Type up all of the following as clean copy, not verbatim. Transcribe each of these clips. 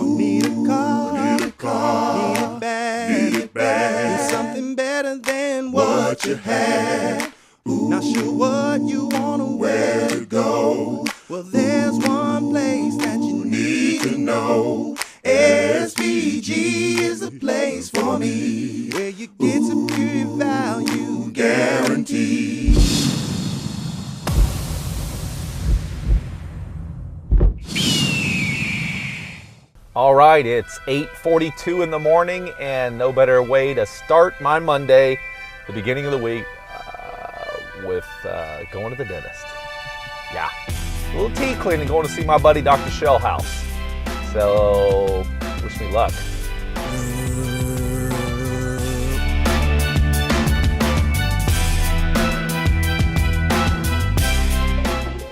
Need a car, need it bad, need something better than what you had. Not sure what you wanna, where to go. Well, there's one place that you need to know. SVG is the place for me, where you get superior value guaranteed. All right, it's 8:42 in the morning, and no better way to start my Monday, the beginning of the week, with going to the dentist. Yeah, a little teeth cleaning, going to see my buddy Dr. Shellhouse. So, wish me luck.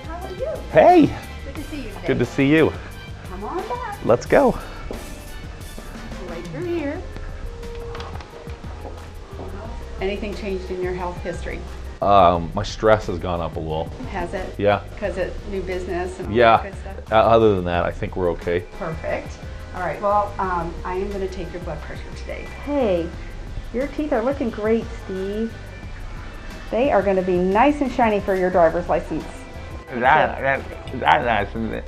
How are you? Hey, Good to see you today. good to see you. Come on back. Let's go. Right through here. Anything changed in your health history? My stress has gone up a little. Has it? Yeah. Because of new business and all Yeah. that good stuff? Other than that, I think we're okay. Perfect. All right, well, I am going to take your blood pressure today. Hey, your teeth are looking great, Steve. They are going to be nice and shiny for your driver's license. That's nice, isn't it?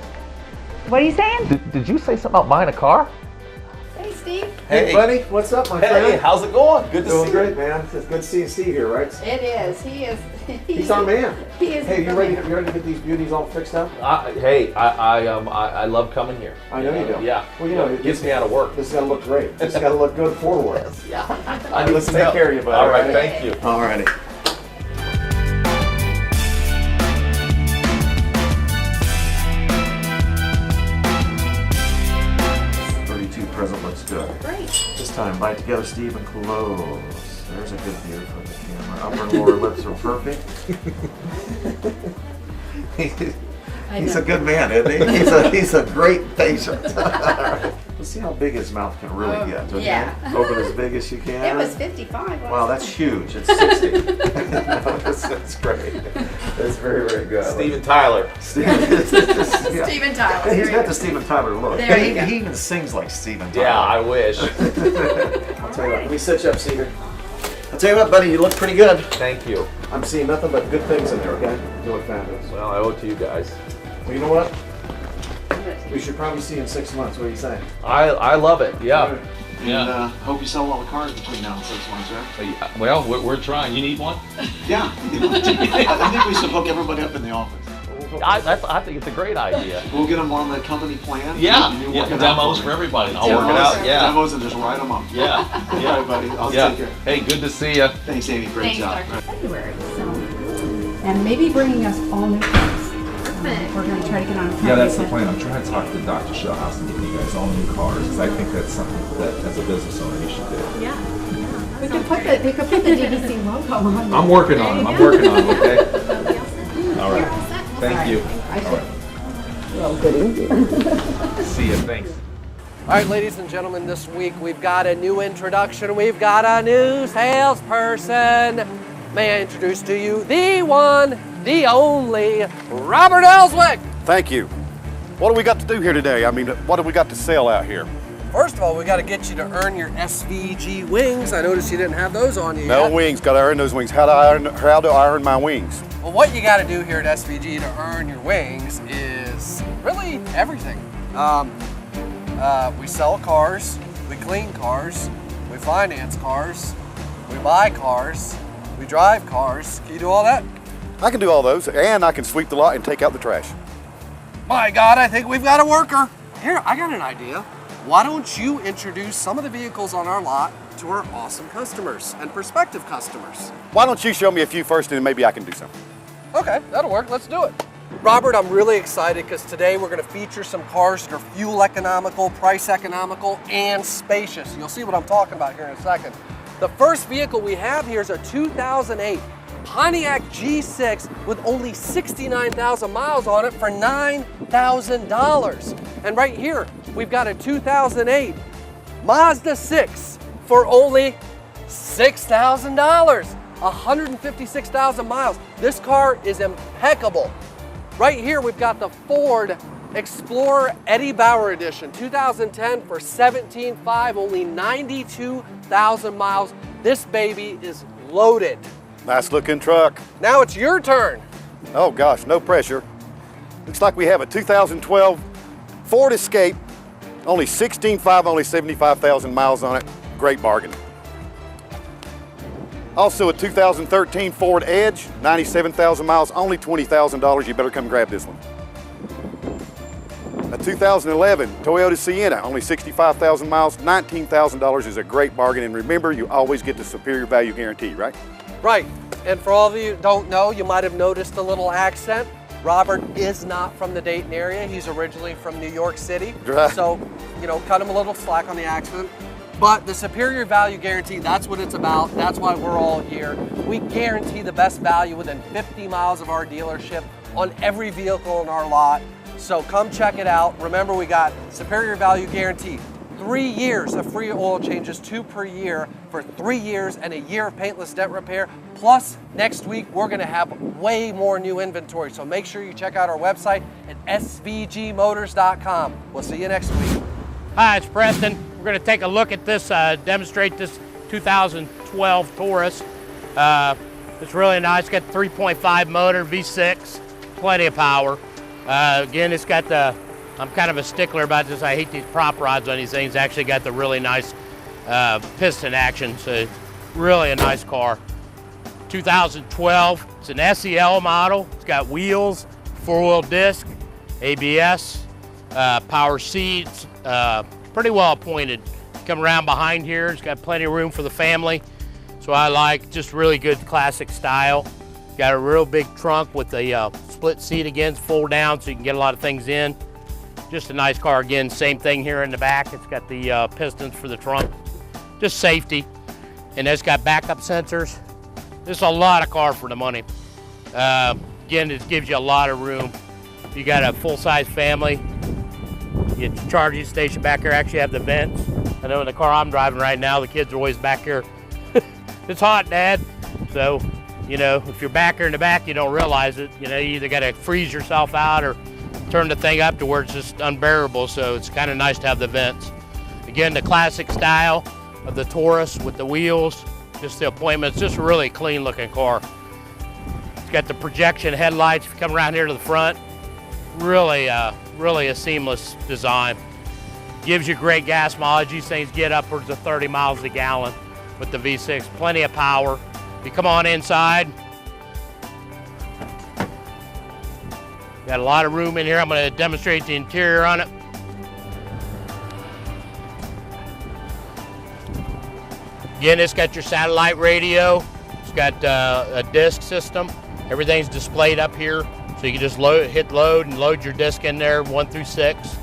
What are you saying? Did you say something about buying a car? Hey, Steve. Hey, buddy, what's up, my friend? Hey, how's it going? Good to Doing see great, you. man. It's good seeing Steve here, right? It is. He is. He's our man. He is. Hey, the you ready? man. You ready to get these beauties all fixed up? I love coming here. I know you do. Yeah. Well, you know, it gets me out of work. This is gonna look great. This is gonna look good for work. Yeah. Let's take care of you, buddy. All right, thank you. All righty. Present looks good. Great. This time, bite together, Steve, and close. There's a good view for the camera. Upper and lower lips are perfect. He's a good man, isn't he? He's a great patient. All right. Let's see how big his mouth can really get. Okay? Yeah. Open as big as you can. It was 55. Wasn't Wow, it? that's huge. It's 60. No, that's great. That's very, very good. Steven Tyler. Steven Tyler. He's got the Steven Tyler look. There you go. He even sings like Steven Tyler. Yeah, I wish. I'll tell you what, let me sit you up, Steven. I'll tell you what, buddy, you look pretty good. Thank you. I'm seeing nothing but good things in there, okay? You look fabulous. Well, I owe it to you guys. Well, you know what? We should probably see you in 6 months. What do you say? I love it. Yeah. And hope you sell all the cars between now and 6 months, right? Well, we're trying. You need one? Yeah. I think we should hook everybody up in the office. I think it's a great idea. We'll get them on the company plan. Yeah. And you Yeah, work it out demos for for me. everybody. I'll work it out. Yeah. Demos and just write them up. Yeah. All right, buddy. I'll Yeah. take care. Hey, good to see you. Thanks, Amy. Great job. February. So, and maybe bringing us all new cars. We're going to try to get on. Yeah, that's the plan. I'm trying to talk to Dr. Shellhouse and get you guys all new cars because I think that's something that, as a business owner, you should do. Yeah. We could put the DDC logo on. I'm working on them. I'm working on them. Okay. All right. Thank you. Well, good. See you. Thanks. All right, ladies and gentlemen, this week we've got a new introduction. We've got a new salesperson. May I introduce to you the one, the only, Robert Ellswick. Thank you. What do we got to do here today? I mean, what do we got to sell out here? First of all, we got to get you to earn your SVG wings. I noticed you didn't have those on you No yet. wings. Got to earn those wings. How do I earn my wings? Well, what you got to do here at SVG to earn your wings is really everything. We sell cars, we clean cars, we finance cars, we buy cars, we drive cars. Can you do all that? I can do all those, and I can sweep the lot and take out the trash. My God, I think we've got a worker. Here, I got an idea. Why don't you introduce some of the vehicles on our lot to our awesome customers and prospective customers? Why don't you show me a few first, and maybe I can do something. Okay, that'll work. Let's do it. Robert, I'm really excited because today we're going to feature some cars that are fuel economical, price economical, and spacious. You'll see what I'm talking about here in a second. The first vehicle we have here is a 2008 Pontiac G6 with only 69,000 miles on it for $9,000. And right here, we've got a 2008 Mazda 6 for only $6,000. 156,000 miles. This car is impeccable. Right here, we've got the Ford Explorer Eddie Bauer Edition, 2010 for $17,500, only 92,000 miles. This baby is loaded. Nice looking truck. Now it's your turn. Oh gosh, no pressure. Looks like we have a 2012 Ford Escape, only $16,500, only 75,000 miles on it. Great bargain. Also a 2013 Ford Edge, 97,000 miles, only $20,000. You better come grab this one. A 2011 Toyota Sienna, only 65,000 miles, $19,000 is a great bargain. And remember, you always get the superior value guarantee, right? Right, and for all of you who don't know, you might have noticed a little accent. Robert is not from the Dayton area. He's originally from New York City. Right. So, you know, cut him a little slack on the accent. But the superior value guarantee, that's what it's about. That's why we're all here. We guarantee the best value within 50 miles of our dealership on every vehicle in our lot. So come check it out. Remember, we got superior value guarantee, 3 years of free oil changes, 2 per year for 3 years, and a year of paintless dent repair. Plus, next week, we're gonna have way more new inventory. So make sure you check out our website at svgmotors.com. We'll see you next week. Hi, it's Preston. We're going to take a look at this, demonstrate this 2012 Taurus. It's really nice. It's got 3.5 motor, V6, plenty of power. Again, it's got the, I'm kind of a stickler about this. I hate these prop rods on these things. Actually got the really nice piston action, so it's really a nice car. 2012, it's an SEL model. It's got wheels, 4-wheel disc, ABS, power seats, pretty well appointed. Come around behind here, it's got plenty of room for the family. So I like just really good classic style. Got a real big trunk with a split seat again, fold down so you can get a lot of things in. Just a nice car again, same thing here in the back. It's got the pistons for the trunk, just safety. And it's got backup sensors. This is a lot of car for the money. Again, it gives you a lot of room. You got a full-size family. You get the charging station back here, actually have the vents. I know in the car I'm driving right now, the kids are always back here. It's hot, Dad. So, you know, if you're back here in the back, you don't realize it. You know, you either gotta freeze yourself out or turn the thing up to where it's just unbearable. So it's kind of nice to have the vents. Again, the classic style of the Taurus with the wheels, just the appointments, just a really clean looking car. It's got the projection headlights. If you come around here to the front, really a seamless design. Gives you great gas mileage. These things get upwards of 30 miles a gallon with the V6. Plenty of power. If you come on inside, got a lot of room in here. I'm going to demonstrate the interior on it. Again, it's got your satellite radio. It's got a disc system. Everything's displayed up here. So you can just hit load and load your disc in there, 1 through 6.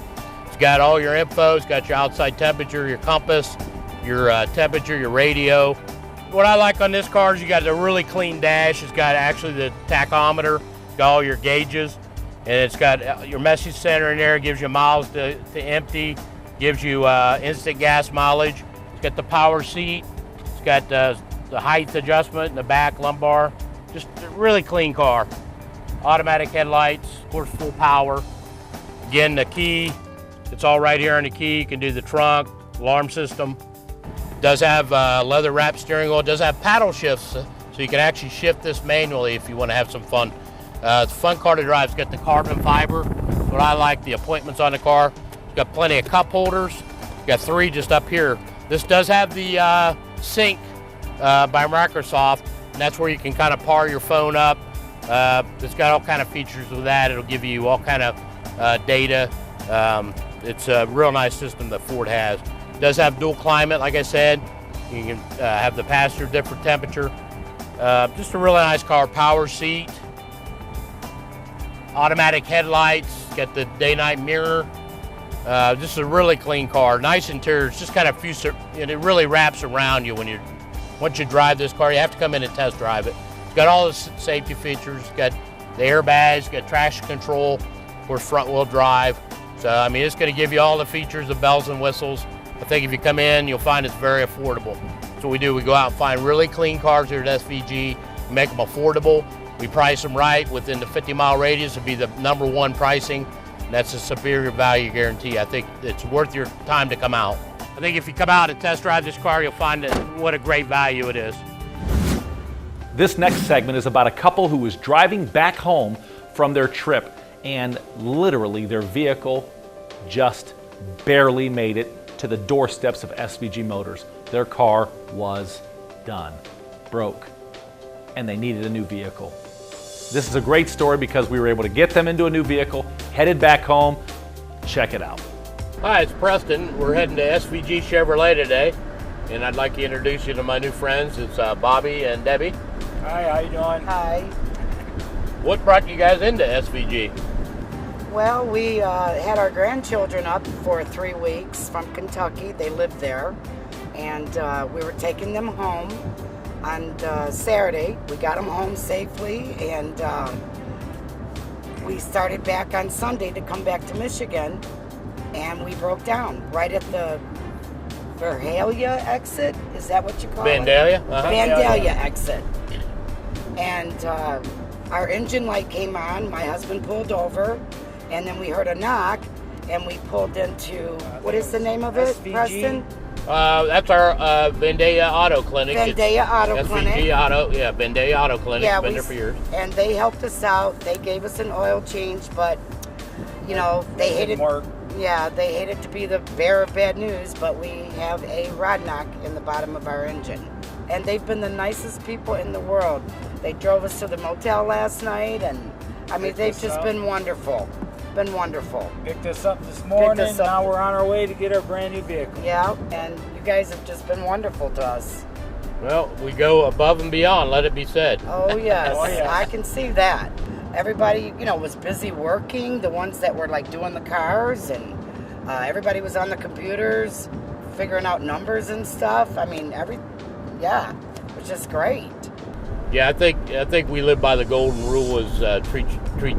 It's got all your info. It's got your outside temperature, your compass, your temperature, your radio. What I like on this car is you got a really clean dash. It's got actually the tachometer, got all your gauges, and it's got your message center in there. It gives you miles to empty, gives you instant gas mileage. It's got the power seat. It's got the height adjustment in the back lumbar. Just a really clean car. Automatic headlights, of course, full power. Again, the key, it's all right here on the key. You can do the trunk, alarm system. Does have leather wrapped steering wheel. It does have paddle shifts, so you can actually shift this manually if you want to have some fun. It's a fun car to drive. It's got the carbon fiber. What I like, the appointments on the car. It's got plenty of cup holders. It's got 3 just up here. This does have the sync by Microsoft, and that's where you can kind of power your phone up. It's got all kind of features with that. It'll give you all kind of data. It's a real nice system that Ford has. It does have dual climate, like I said. You can have the passenger different temperature. Just a really nice car. Power seat, automatic headlights, got the day-night mirror. Just a really clean car. Nice interior. It's just kind of and it really wraps around you once you drive this car. You have to come in and test drive it. It's got all the safety features. It's got the airbags, got traction control, of course, front wheel drive. So, I mean, it's going to give you all the features of bells and whistles. I think if you come in, you'll find it's very affordable. That's what we do. We go out and find really clean cars here at SVG, make them affordable. We price them right within the 50-mile radius. It'd be the #1 pricing. And that's a superior value guarantee. I think it's worth your time to come out. I think if you come out and test drive this car, you'll find what a great value it is. This next segment is about a couple who was driving back home from their trip, and literally their vehicle just barely made it to the doorsteps of SVG Motors. Their car was done, broke, and they needed a new vehicle. This is a great story because we were able to get them into a new vehicle, headed back home. Check it out. Hi, it's Preston. We're heading to SVG Chevrolet today, and I'd like to introduce you to my new friends. It's Bobby and Debbie. Hi, how you doing? Hi. What brought you guys into SVG? Well, we had our grandchildren up for 3 weeks from Kentucky. They lived there, and we were taking them home on Saturday. We got them home safely, and we started back on Sunday to come back to Michigan, and we broke down right at the Verhalia exit. Is that what you call Vandalia? it? Vandalia exit. And our engine light came on. My husband pulled over, and then we heard a knock, and we pulled into, what is the name of it, SVG? Preston? That's our Vandalia Auto Clinic. Vandalia Auto SVG Clinic. Auto, yeah, Vandalia Auto Clinic. Yeah, been there for years. And they helped us out. They gave us an oil change, but you know, they hated. Yeah, they hated to be the bearer of bad news, but we have a rod knock in the bottom of our engine. And they've been the nicest people in the world. They drove us to the motel last night, and I mean, they've just been wonderful. Been wonderful. Picked us up this morning, and now we're on our way to get our brand new vehicle. Yeah, and you guys have just been wonderful to us. Well, we go above and beyond, let it be said. Oh yes, Oh, yes. I can see that. Everybody, you know, was busy working, the ones that were like doing the cars, and everybody was on the computers, figuring out numbers and stuff. I mean, yeah, it was just great. Yeah, I think we live by the golden rule is treat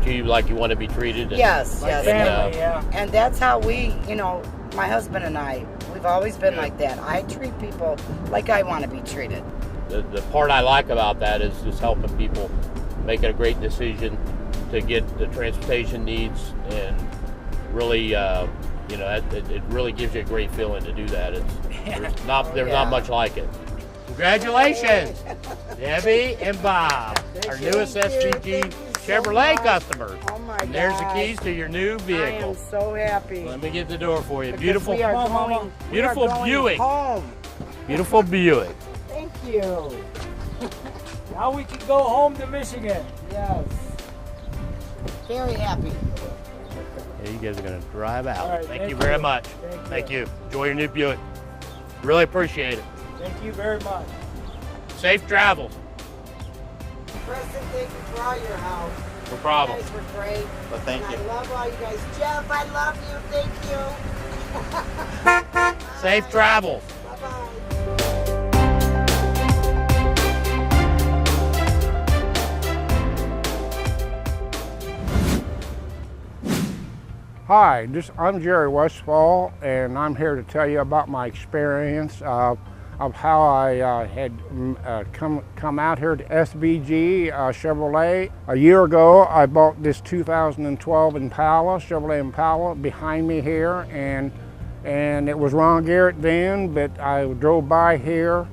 you like you want to be treated. And, Yes, yes. Family, yeah. And that's how we, you know, my husband and I, we've always been like that. I treat people like I want to be treated. The part I like about that is just helping people making a great decision to get the transportation needs, and really, you know, it really gives you a great feeling to do that. There's not much like it. Congratulations, Debbie and Bob, our newest SVG Chevrolet customers. Oh my And there's the God. keys to your new I am vehicle. so happy. Let me get the door for you. Because Beautiful, we are going, beautiful we are going Buick. home. Beautiful Buick. Thank you. Now we can go home to Michigan. Yes. Very happy. Yeah, you guys are gonna drive out. All right, thank thank you very you. much. Thank you. Enjoy your new Buick. Really appreciate it. Thank you very much. Safe travels. Preston, thank you for all your help. No problem. You guys were great. Well, thank And you. I love all you guys. Jeff, I love you. Thank you. Safe travels. Bye-bye. Hi, I'm Jerry Westfall, and I'm here to tell you about my experience of how I had come out here to SVG Chevrolet. A year ago, I bought this 2012 Impala, Chevrolet Impala, behind me here, and it was Ron Garrett then, but I drove by here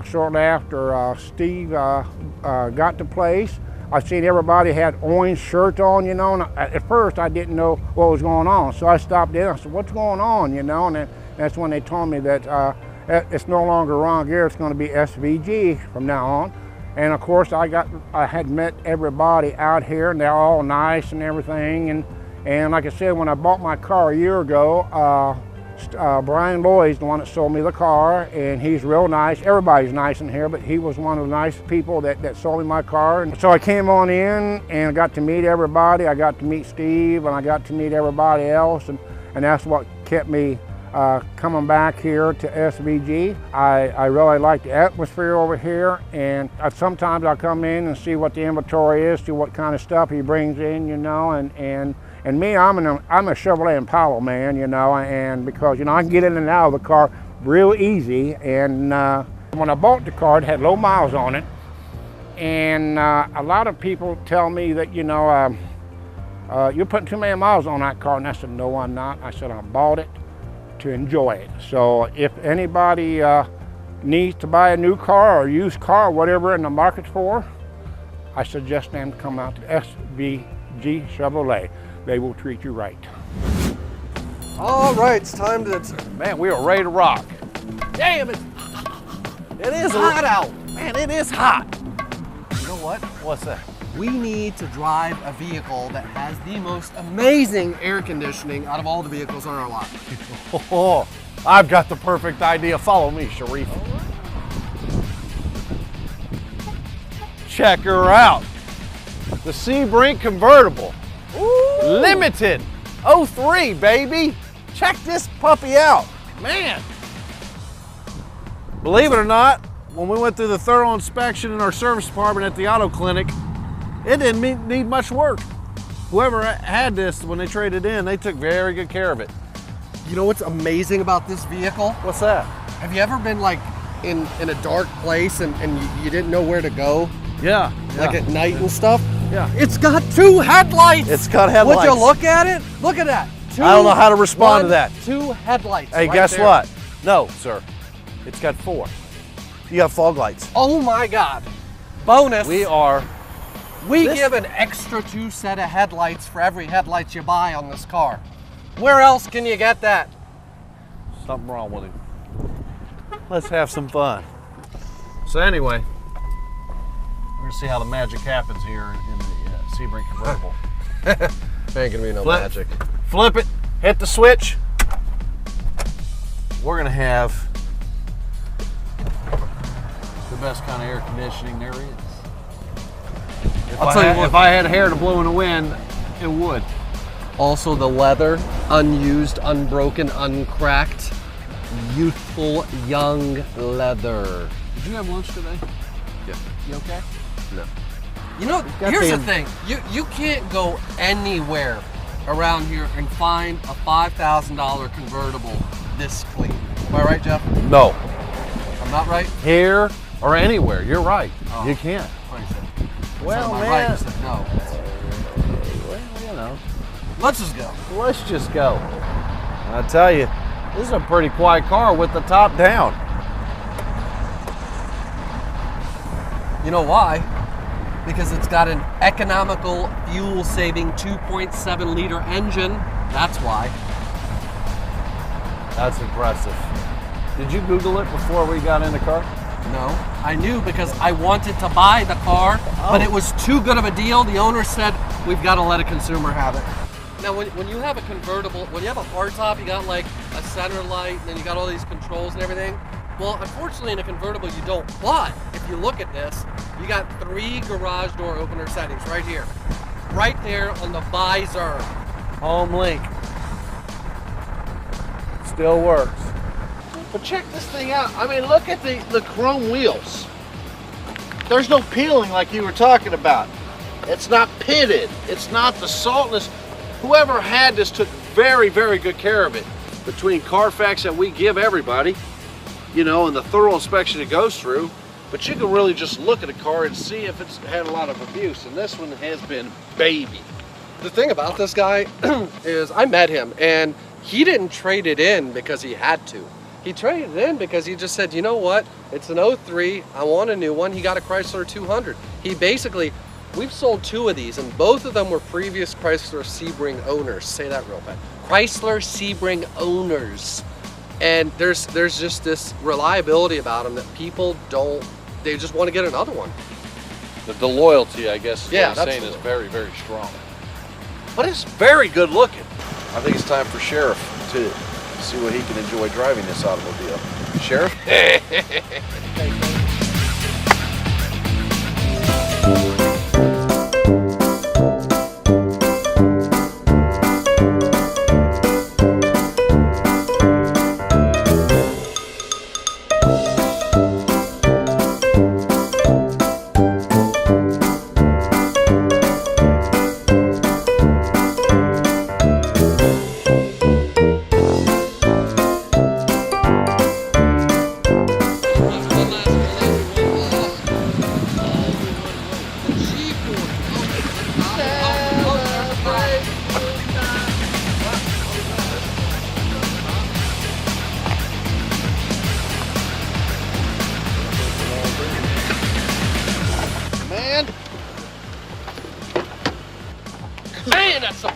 shortly after Steve got the place. I seen everybody had orange shirts on, you know, and at first I didn't know what was going on. So I stopped in, I said, what's going on, you know, and that's when they told me that it's no longer Ron Garrett, it's going to be SVG from now on. And of course I had met everybody out here, and they're all nice and everything. And like I said, when I bought my car a year ago, Brian Lloyd's the one that sold me the car, and he's real nice. Everybody's nice in here, but he was one of the nice people that sold me my car. And so I came on in and I got to meet everybody. I got to meet Steve, and I got to meet everybody else, and that's what kept me coming back here to SVG. I really like the atmosphere over here, and sometimes I come in and see what the inventory is, see what kind of stuff he brings in, you know, and me, I'm a Chevrolet Impala man, you know, and because, you know, I can get in and out of the car real easy. And when I bought the car, it had low miles on it. And a lot of people tell me that, you know, you're putting too many miles on that car. And I said, no, I'm not. I said, I bought it to enjoy it. So if anybody needs to buy a new car or used car or whatever in the market for, I suggest them to come out to SVG Chevrolet. They will treat you right. All right, it's time to... Man, we are ready to rock. Damn it! It is hot out. Man, it is hot. You know what? What's that? We need to drive a vehicle that has the most amazing air conditioning out of all the vehicles on our lot. Oh, I've got the perfect idea. Follow me, Sharif. Check her out. The Sebring Convertible. Ooh. Limited. 03, baby. Check this puppy out. Man. Believe it or not, when we went through the thorough inspection in our service department at the auto clinic, it didn't need much work. Whoever had this when they traded in, they took very good care of it. You know what's amazing about this vehicle? What's that? Have you ever been like in a dark place and you didn't know where to go? Yeah. Like at night and stuff? Yeah. It's got 2 headlights. It's got headlights. Would you look at it? Look at that. I don't know how to respond to that. 2 headlights. Hey, right guess there. what? No, sir. It's got 4. You got fog lights. Oh my God. Bonus. We give an extra 2 set of headlights for every headlight you buy on this car. Where else can you get that? Something wrong with him. Let's have some fun. So anyway, we're gonna see how the magic happens here in the Sebring Convertible. Ain't gonna be no magic. Flip it, hit the switch. We're gonna have the best kind of air conditioning there is. If I had hair to blow in the wind, it would. Also the leather, unused, unbroken, uncracked, youthful, young leather. Did you have lunch today? Yeah. You okay? No. You know, here's the thing. You can't go anywhere around here and find a $5,000 convertible this clean. Am I right, Jeff? No. I'm not right? Here or anywhere, you're right. Oh. You can't. Well, man. right? You said no. Well, you know. Let's just go. Let's just go. I tell you, this is a pretty quiet car with the top down. You know why? Because it's got an economical, fuel-saving 2.7 liter engine. That's why. That's impressive. Did you Google it before we got in the car? No, I knew because I wanted to buy the car, but it was too good of a deal. The owner said, we've got to let a consumer have it. Now, when you have a convertible, when you have a hardtop, you got like a center light, and then you got all these controls and everything. Well, unfortunately, in a convertible, you don't. But if you look at this, you got 3 garage door opener settings right here. Right there on the visor. Home link. Still works. But check this thing out. I mean, look at the chrome wheels. There's no peeling like you were talking about. It's not pitted. It's not the saltness. Whoever had this took very, very good care of it. Between Carfax that we give everybody, you know, and the thorough inspection it goes through, but you can really just look at a car and see if it's had a lot of abuse, and this one has been baby. The thing about this guy is I met him, and he didn't trade it in because he had to. He traded it in because he just said, you know what, it's an 03, I want a new one. He got a Chrysler 200. He basically, we've sold 2 of these, and both of them were previous Chrysler Sebring owners. Say that real fast. Chrysler Sebring owners. And there's just this reliability about them that people don't, they just want to get another one. The loyalty, I guess, is what I'm saying is very, very strong. But it's very good looking. I think it's time for Sheriff to see what he can enjoy driving this automobile. Sheriff?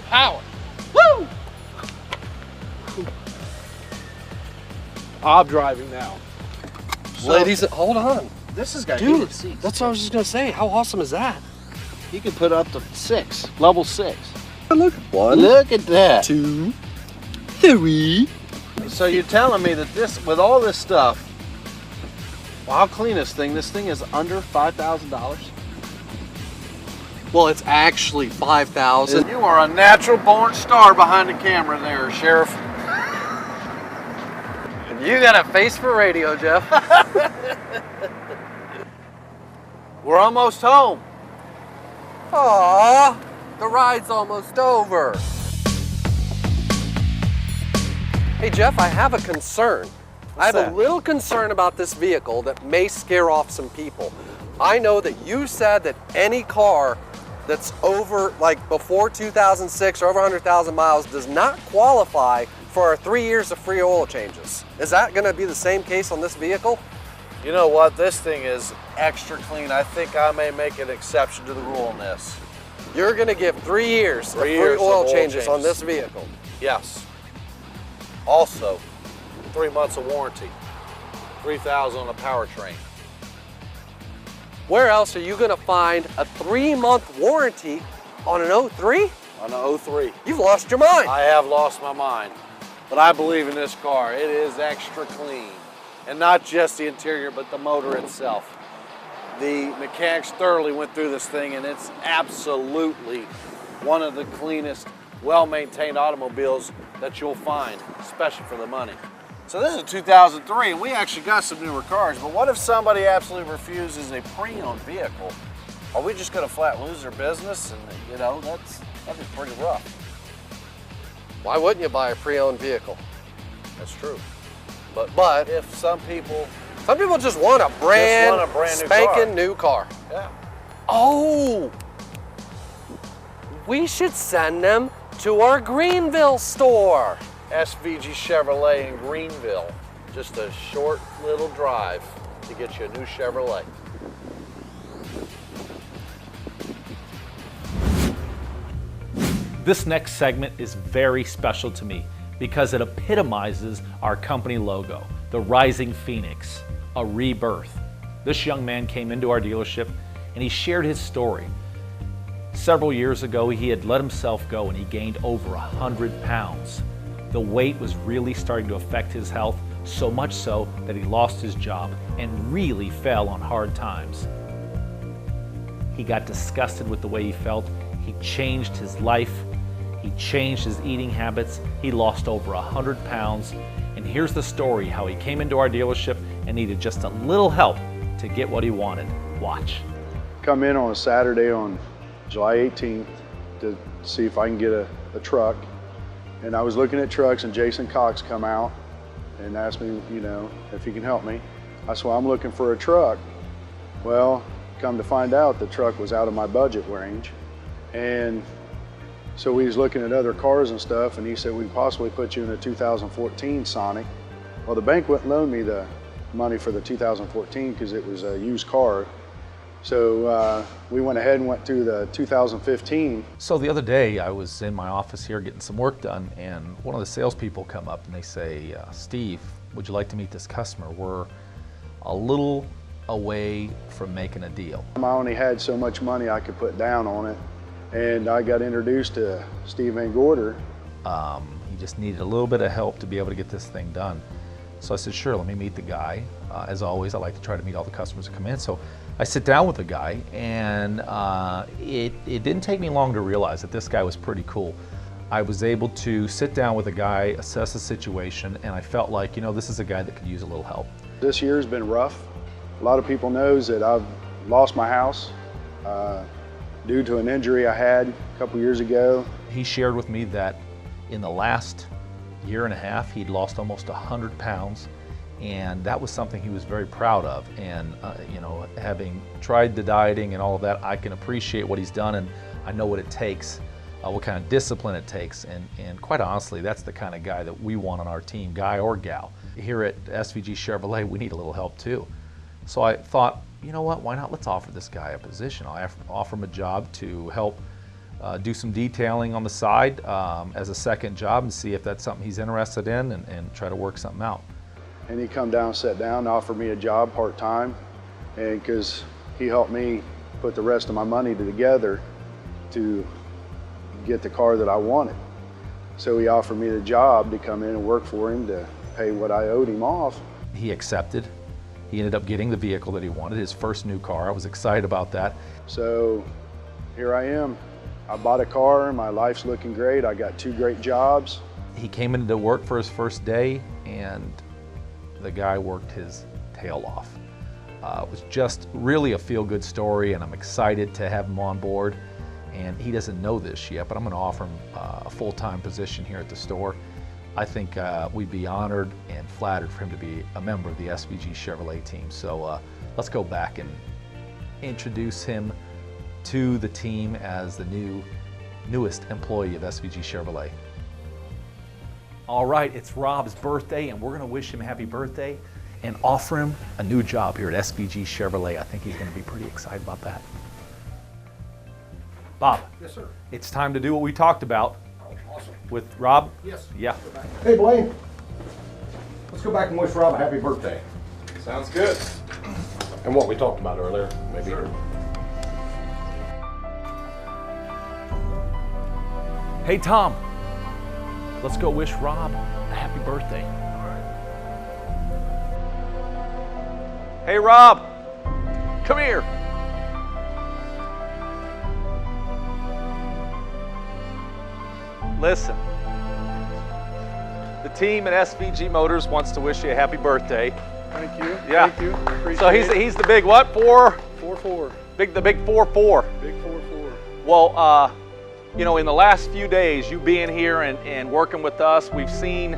Power. Woo! I'm driving now. Ladies, hold on. This has got Dude, heated seats. that's what I was just gonna say. How awesome is that? You can put up to 6, level 6. Look, one. Look at that. 2, 3. So you're telling me that this, with all this stuff, well, I'll clean this thing. This thing is under $5,000. Well, it's actually 5,000. You are a natural born star behind the camera there, Sheriff. You got a face for radio, Jeff. We're almost home. Aww, the ride's almost over. Hey Jeff, I have a concern. I have a little concern about this vehicle that may scare off some people. I know that you said that any car that's over, like before 2006 or over 100,000 miles does not qualify for 3 years of free oil changes. Is that gonna be the same case on this vehicle? You know what? This thing is extra clean. I think I may make an exception to the rule on this. You're gonna give 3 years of free oil changes on this vehicle. Yes. Also, 3 months of warranty. 3,000 on a powertrain. Where else are you gonna find a 3-month warranty on an 03? On an 03. You've lost your mind. I have lost my mind. But I believe in this car. It is extra clean. And not just the interior, but the motor itself. The mechanics thoroughly went through this thing, and it's absolutely one of the cleanest, well-maintained automobiles that you'll find, especially for the money. So this is a 2003, and we actually got some newer cars, but what if somebody absolutely refuses a pre-owned vehicle? Are we just gonna flat lose their business? And you know, that'd be pretty rough. Why wouldn't you buy a pre-owned vehicle? That's true. But if some people just want a brand spanking new car. Yeah. Oh, we should send them to our Greenville store. SVG Chevrolet in Greenville. Just a short little drive to get you a new Chevrolet. This next segment is very special to me because it epitomizes our company logo, the Rising Phoenix, a rebirth. This young man came into our dealership and he shared his story. Several years ago, he had let himself go and he gained over 100 pounds. The weight was really starting to affect his health, so much so that he lost his job and really fell on hard times. He got disgusted with the way he felt. He changed his life. He changed his eating habits. He lost over 100 pounds. And here's the story, how he came into our dealership and needed just a little help to get what he wanted. Watch. Come in on a Saturday on July 18th to see if I can get a truck. And I was looking at trucks and Jason Cox come out and asked me, you know, if he can help me. I said, well, I'm looking for a truck. Well, come to find out the truck was out of my budget range. And so we was looking at other cars and stuff, and he said, we can possibly put you in a 2014 Sonic. Well, the bank wouldn't loan me the money for the 2014 because it was a used car. So we went ahead and went through the 2015. So the other day I was in my office here getting some work done, and one of the salespeople come up and they say, Steve, would you like to meet this customer? We're a little away from making a deal. I only had so much money I could put down on it, and I got introduced to Steve Van Gorder. He just needed a little bit of help to be able to get this thing done. So I said, sure, let me meet the guy. As always, I like to try to meet all the customers that come in. So I sit down with the guy, and it didn't take me long to realize that this guy was pretty cool. I was able to sit down with a guy, assess the situation, and I felt like, you know, this is a guy that could use a little help. This year's been rough. A lot of people knows that I've lost my house due to an injury I had a couple years ago. He shared with me that in the last year and a half, he'd lost almost 100 pounds. And that was something he was very proud of. And you know, having tried the dieting and all of that, I can appreciate what he's done, and I know what it takes, what kind of discipline it takes. And quite honestly, that's the kind of guy that we want on our team, guy or gal. Here at SVG Chevrolet, we need a little help too. So I thought, you know what, why not? Let's offer this guy a position. I'll offer him a job to help do some detailing on the side as a second job and see if that's something he's interested in and try to work something out. And he come down, sat down, offered me a job part-time, and because he helped me put the rest of my money together to get the car that I wanted. So he offered me the job to come in and work for him to pay what I owed him off. He accepted. He ended up getting the vehicle that he wanted, his first new car. I was excited about that. So here I am. I bought a car, my life's looking great. I got 2 great jobs. He came into work for his first day and the guy worked his tail off. It was just really a feel-good story, and I'm excited to have him on board. And he doesn't know this yet, but I'm going to offer him a full-time position here at the store. I think we'd be honored and flattered for him to be a member of the SVG Chevrolet team. So let's go back and introduce him to the team as the newest employee of SVG Chevrolet. All right, it's Rob's birthday, and we're going to wish him a happy birthday and offer him a new job here at SVG Chevrolet. I think he's going to be pretty excited about that. Bob. Yes, sir. It's time to do what we talked about. Oh, awesome. With Rob? Yes. Yeah. Hey, Blaine. Let's go back and wish Rob a happy birthday. Sounds good. And what we talked about earlier, maybe. Sure. Hey, Tom. Let's go wish Rob a happy birthday. Hey, Rob. Come here. Listen, the team at SVG Motors wants to wish you a happy birthday. Thank you. Yeah. Thank you. Appreciate So he's the big what? 4-4. The big 4-4. Big 4-4. Well, you know, in the last few days, you being here and working with us, we've seen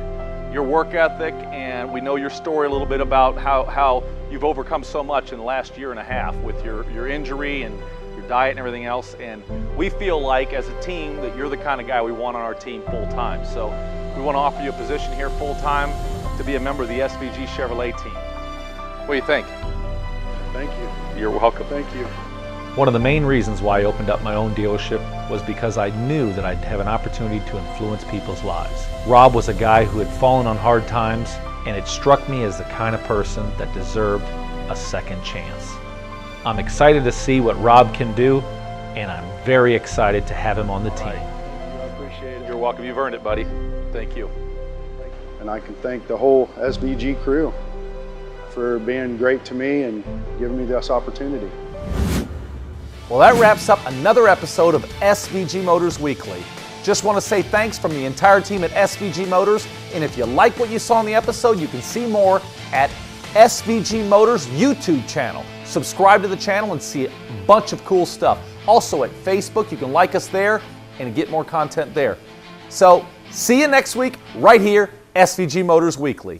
your work ethic, and we know your story a little bit about how you've overcome so much in the last year and a half with your injury and your diet and everything else. And we feel like as a team that you're the kind of guy we want on our team full time. So we want to offer you a position here full time to be a member of the SVG Chevrolet team. What do you think? Thank you. You're welcome. Thank you. One of the main reasons why I opened up my own dealership was because I knew that I'd have an opportunity to influence people's lives. Rob was a guy who had fallen on hard times, and it struck me as the kind of person that deserved a second chance. I'm excited to see what Rob can do, and I'm very excited to have him on the team. I appreciate it. You're welcome. You've earned it, buddy. Thank you. And I can thank the whole SVG crew for being great to me and giving me this opportunity. Well, that wraps up another episode of SVG Motors Weekly. Just want to say thanks from the entire team at SVG Motors, and if you like what you saw in the episode, you can see more at SVG Motors YouTube channel. Subscribe to the channel and see a bunch of cool stuff. Also at Facebook, you can like us there and get more content there. So, see you next week right here, SVG Motors Weekly.